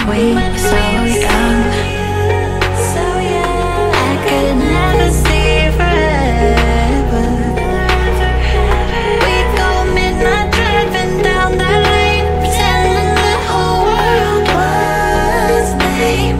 we were so young, I could never see forever. We'd go midnight driving down that lane, pretending the whole world was lame.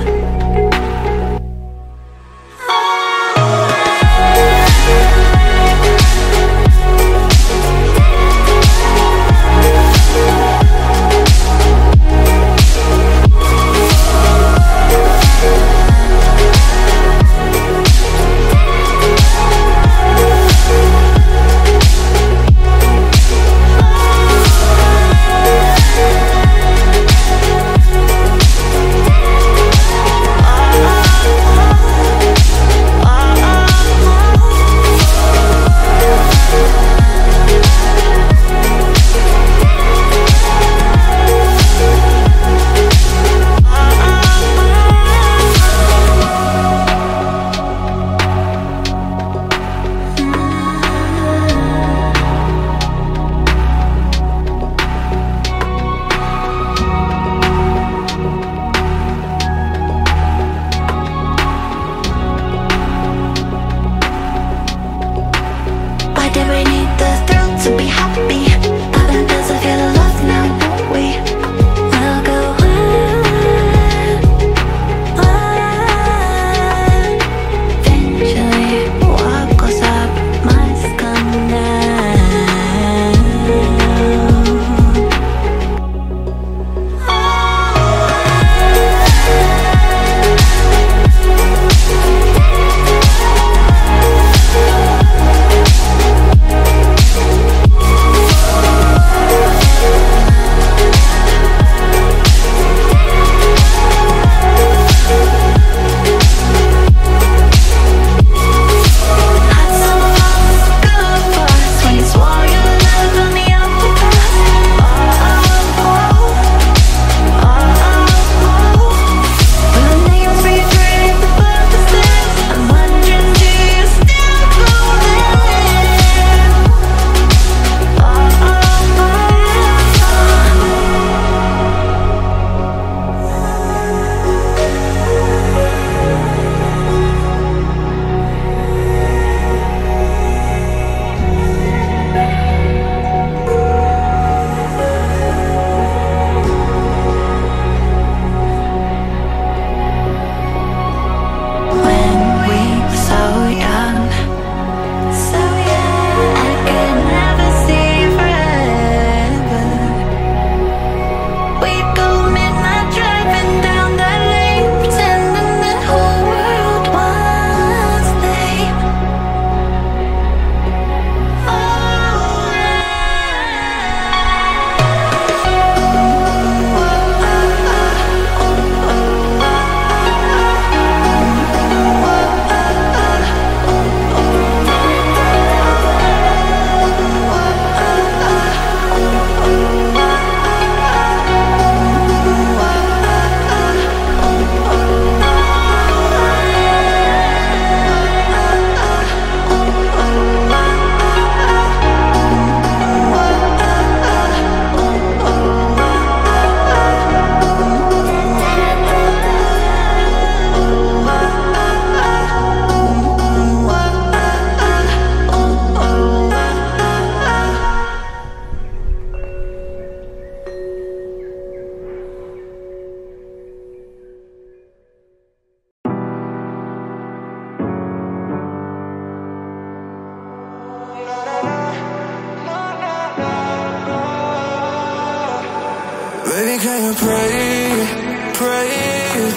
Baby, can you pray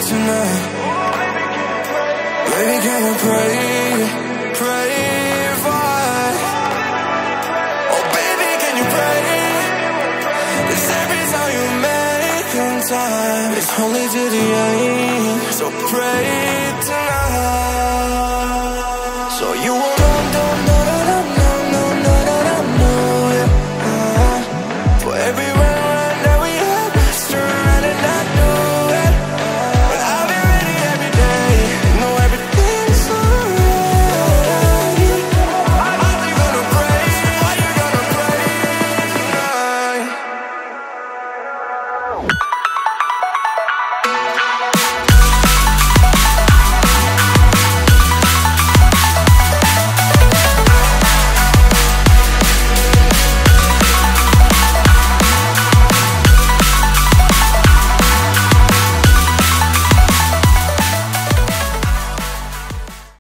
tonight? Baby, can you pray for? Oh baby, can you pray? It's every time you make time, it's only to the end. So pray tonight, so you won't for every run that we have, just turn and not do it. But I'll be ready every day, know everything's alright. Are you gonna pray? Are you gonna pray tonight?